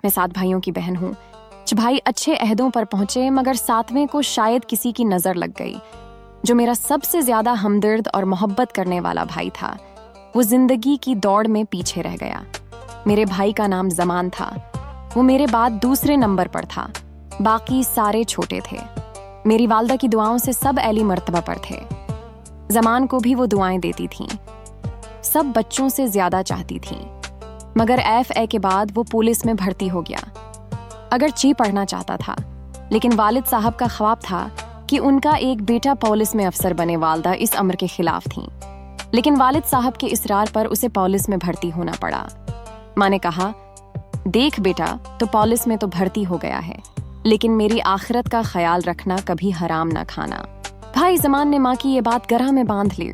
मैं 7 भाइयों की बहन हूँ। 6 भाई अच्छे अहदों पर पहुंचे, मगर 7वें को शायद किसी की नजर लग गई। जो मेरा सबसे ज्यादा हमदर्द और मोहब्बत करने वाला भाई था, वो जिंदगी की दौड़ में पीछे रह गया। मेरे भाई का नाम जमान था। वो मेरे बाद दूसरे नंबर पर था, बाकी सारे छोटे थे। मेरी वालदा की दुआओं से सब एली मर्तबा पर थे। जमान को भी वो दुआएं देती थीं। सब बच्चों से ज्यादा चाहती थीं, मगर FA के बाद वो पुलिस में भर्ती हो गया। अगरचे पढ़ना चाहता था, लेकिन वालिद साहब का ख्वाब था कि उनका एक बेटा पुलिस में अफसर बने। वालदा इस अमर के खिलाफ थीं, लेकिन वालिद साहब के इसरार पर उसे पुलिस में भर्ती होना पड़ा। माँ ने कहा, देख बेटा, तो पुलिस में तो भर्ती हो गया है, लेकिन मेरी आखिरत का ख्याल रखना, कभी हराम ना खाना। भाई जमान ने माँ की ये बात गरा में बांध ली।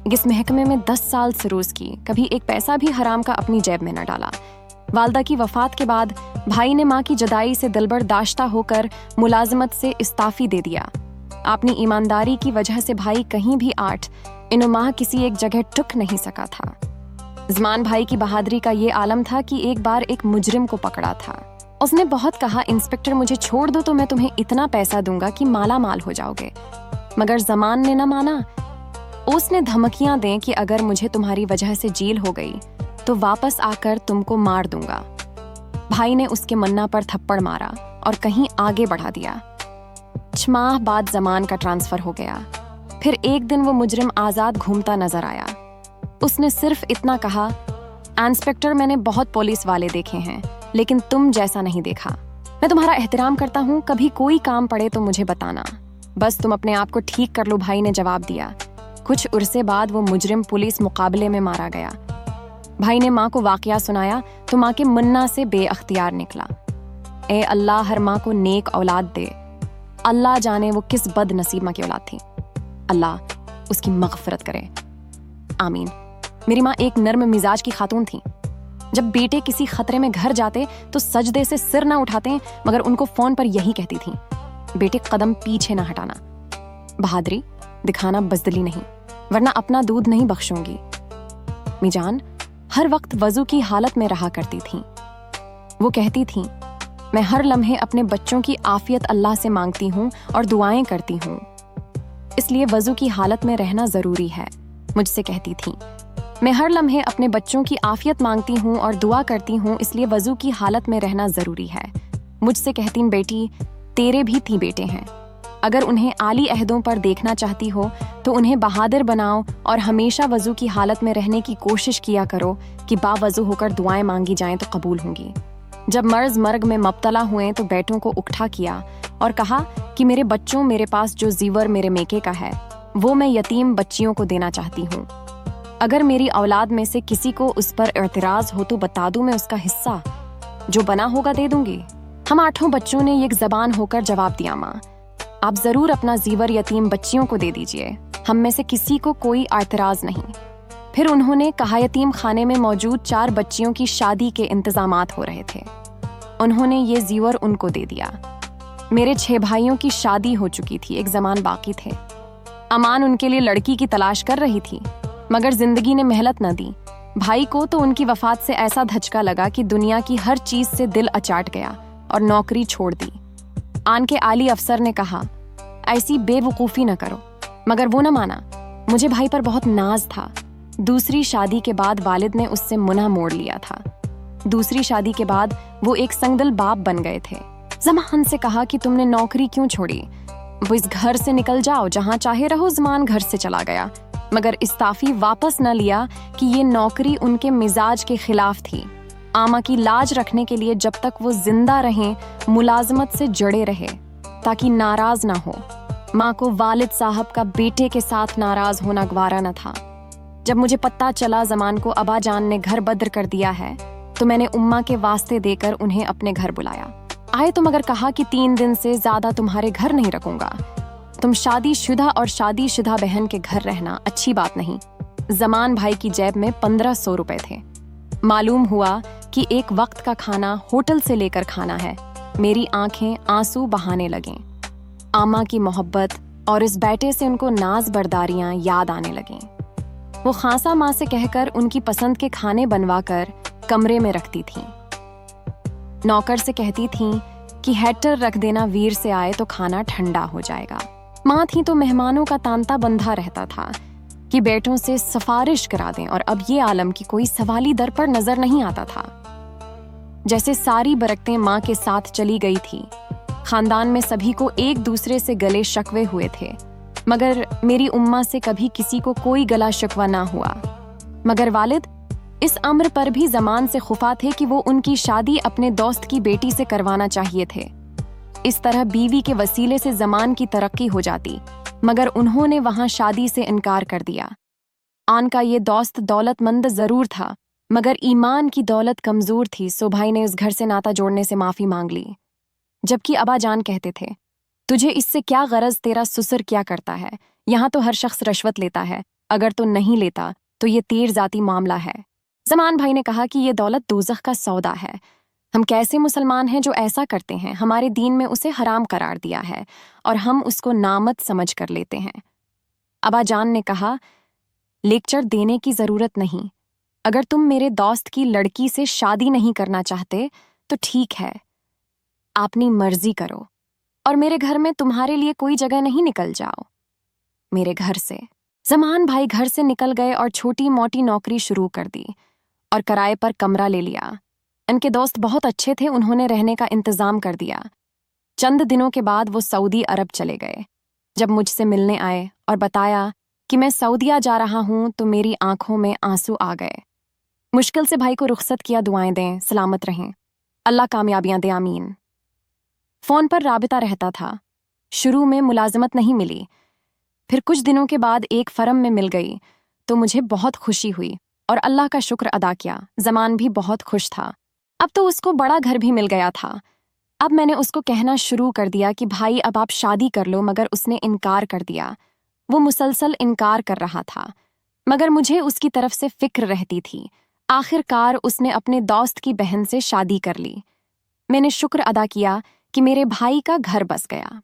इस महकमे में 10 साल से रोज की, कभी एक पैसा भी हराम का अपनी जेब में न डाला। वालदा की वफात के बाद भाई ने माँ की जुदाई से दिलबर्दाश्ता होकर मुलाजमत से इस्ताफी दे दिया। अपनी ईमानदारी की वजह से भाई कहीं भी 8 माह किसी एक जगह टुक नहीं सका था। जमान भाई की बहादुरी का ये आलम था कि एक बार एक मुजरिम को पकड़ा था। उसने बहुत कहा, इंस्पेक्टर मुझे छोड़ दो तो मैं तुम्हें इतना पैसा दूंगा कि माला माल हो जाओगे। मगर जमान ने न माना। उसने धमकियां दें कि अगर मुझे तुम्हारी वजह से जेल हो गई तो वापस आकर तुमको मार दूंगा। भाई ने उसके मन्ना पर थप्पड़ मारा और कहीं आगे बढ़ा दिया। 6 माह बाद जमान का ट्रांसफर हो गया। फिर एक दिन वो मुजरिम आजाद घूमता नजर आया। उसने सिर्फ इतना कहा, इंस्पेक्टर मैंने बहुत पुलिस वाले देखे हैं, लेकिन तुम जैसा नहीं देखा। मैं तुम्हारा एहतराम करता हूँ, कभी कोई काम पड़े तो मुझे बताना, बस तुम अपने आप को ठीक कर लो। भाई ने जवाब दिया। कुछ उरसे बाद वो मुजरिम पुलिस मुकाबले में मारा गया। भाई ने माँ को वाकया सुनाया तो माँ के मुन्ना से बेअख्तियार निकला, ए अल्लाह हर माँ को नेक औलाद दे। अल्लाह जाने वो किस बदनसीब माँ की औलाद थी, अल्लाह उसकी मग़फ़िरत करे, आमीन। मेरी माँ एक नर्म मिजाज की खातून थी। जब बेटे किसी खतरे में घर जाते तो सजदे से सिर ना उठाते, मगर उनको फोन पर यही कहती थी, बेटे कदम पीछे ना हटाना। बहादुरी दिखाना बज़दली नहीं, वरना अपना दूध नहीं बख्शूंगी। मीजान हर वक्त वजू की हालत में रहा करती थी। वो कहती थी, मैं हर लम्हे अपने बच्चों की आफियत अल्लाह से मांगती हूँ और दुआएं करती हूँ, इसलिए वजू की हालत में रहना जरूरी है। मुझसे कहती थी, मैं हर लम्हे अपने बच्चों की आफियत मांगती हूँ और दुआ करती हूँ, इसलिए वजू की हालत में रहना जरूरी है। मुझसे कहती, बेटी तेरे भी 3 बेटे हैं, अगर उन्हें आली अहदों पर देखना चाहती हो तो उन्हें बहादुर बनाओ और हमेशा वजू की हालत में रहने की कोशिश किया करो कि बावजू होकर दुआएं मांगी जाएं तो कबूल होंगी। जब मर्ज मर्ग में मुब्तला हुए तो बेटों को उकठा किया और कहा कि मेरे बच्चों, मेरे पास जो जीवर मेरे मेके का है वो मैं यतीम बच्चियों को देना चाहती हूँ। अगर मेरी औलाद में से किसी को उस पर एतराज हो तो बता दूं, मैं उसका हिस्सा जो बना होगा दे दूंगी। हम 8 बच्चों ने एक जबान होकर जवाब दिया, माँ आप जरूर अपना जीवर यतीम बच्चियों को दे दीजिए, हम में से किसी को कोई एतराज नहीं। फिर उन्होंने कहा, यतीम खाने में मौजूद 4 बच्चियों की शादी के इंतजामात हो रहे थे, उन्होंने ये जीवर उनको दे दिया। मेरे 6 भाइयों की शादी हो चुकी थी, एक जमान बाकी थे। अमान उनके लिए लड़की की तलाश कर रही थी, मगर जिंदगी ने मेहनत न दी। भाई को तो उनकी वफात से ऐसा धचका लगा कि दुनिया की हर चीज से दिल अचाट गया और नौकरी छोड़ दी। आन के आली अफसर ने कहा, ऐसी बेवकूफ़ी न करो, मगर वो न माना। मुझे भाई पर बहुत नाज था। दूसरी शादी के बाद वालिद ने उससे मुन्ना मोड़ लिया था। दूसरी शादी के बाद वो एक संगदल बाप बन गए थे। जमान से कहा कि तुमने नौकरी क्यों छोड़ी, वो इस घर से निकल जाओ, जहां चाहे रहो। जमान घर से चला गया, मगर इस्ताफी वापस न लिया कि ये नौकरी उनके मिजाज के खिलाफ थी। आमा की लाज रखने के लिए जब तक वो जिंदा रहें मुलाजमत से जड़े रहे ताकि नाराज ना हो। माँ को वालिद साहब का बेटे के साथ नाराज होना गवारा न था। जब मुझे पता चला जमान को अबा जान ने घर बदर कर दिया है तो मैंने उम्मा के वास्ते देकर उन्हें अपने घर बुलाया। आए तो मगर कहा कि 3 दिन से ज्यादा तुम्हारे घर नहीं रखूंगा। तुम शादीशुदा और शादीशुदा बहन के घर रहना अच्छी बात नहीं। जमान भाई की जेब में 1500 रुपए थे। मालूम हुआ कि एक वक्त का खाना होटल से लेकर खाना है। मेरी आंखें आंसू बहाने लगें। आमा की मोहब्बत और इस बेटे से उनको नाज बरदारियां याद आने लगें। वो खासा माँ से कहकर उनकी पसंद के खाने बनवा कर कमरे में रखती थीं। नौकर से कहती थीं कि हीटर रख देना, वीर से आए तो खाना ठंडा हो जाएगा। माँ थी तो मेहमानों का तांता बंधा रहता था कि बेटों से सिफारिश करा दें, और अब ये आलम की कोई सवाली दर पर नजर नहीं आता था। जैसे सारी बरकतें माँ के साथ चली गई थी। खानदान में सभी को एक दूसरे से गले शकवे हुए थे, मगर मेरी उम्मा से कभी किसी को कोई गला शिकवा ना हुआ। मगर वालिद इस अम्र पर भी ज़मान से खुफा थे कि वो उनकी शादी अपने दोस्त की बेटी से करवाना चाहिए थे। इस तरह बीवी के वसीले से ज़मान की तरक्की हो जाती, मगर उन्होंने वहां शादी से इनकार कर दिया। आन का ये दोस्त दौलतमंद ज़रूर था, मगर ईमान की दौलत कमज़ोर थी, सो भाई ने उस घर से नाता जोड़ने से माफ़ी मांग ली। जबकि अबा जान कहते थे, तुझे इससे क्या गरज, तेरा ससुर क्या करता है? यहाँ तो हर शख्स रिश्वत लेता है, अगर तो नहीं लेता तो ये तीर जाती मामला है। ज़मान भाई ने कहा कि ये दौलत दोज़ख का सौदा है। हम कैसे मुसलमान हैं जो ऐसा करते हैं? हमारे दीन में उसे हराम करार दिया है और हम उसको नामत समझ कर लेते हैं। अबा जान ने कहा, लेक्चर देने की ज़रूरत नहीं। अगर तुम मेरे दोस्त की लड़की से शादी नहीं करना चाहते तो ठीक है, अपनी मर्जी करो, और मेरे घर में तुम्हारे लिए कोई जगह नहीं, निकल जाओ मेरे घर से। ज़मान भाई घर से निकल गए और छोटी मोटी नौकरी शुरू कर दी और किराए पर कमरा ले लिया। इनके दोस्त बहुत अच्छे थे, उन्होंने रहने का इंतज़ाम कर दिया। चंद दिनों के बाद वो सऊदी अरब चले गए। जब मुझसे मिलने आए और बताया कि मैं सऊदिया जा रहा हूँ तो मेरी आंखों में आंसू आ गए। मुश्किल से भाई को रुखसत किया, दुआएं दें, सलामत रहें, अल्लाह कामयाबियां दे, आमीन। फ़ोन पर राबिता रहता था। शुरू में मुलाजमत नहीं मिली, फिर कुछ दिनों के बाद एक फर्म में मिल गई तो मुझे बहुत खुशी हुई और अल्लाह का शुक्र अदा किया। ज़मान भी बहुत खुश था। अब तो उसको बड़ा घर भी मिल गया था। अब मैंने उसको कहना शुरू कर दिया कि भाई अब आप शादी कर लो, मगर उसने इनकार कर दिया। वो मुसलसल इनकार कर रहा था, मगर मुझे उसकी तरफ से फिक्र रहती थी। आखिरकार उसने अपने दोस्त की बहन से शादी कर ली। मैंने शुक्र अदा किया कि मेरे भाई का घर बस गया।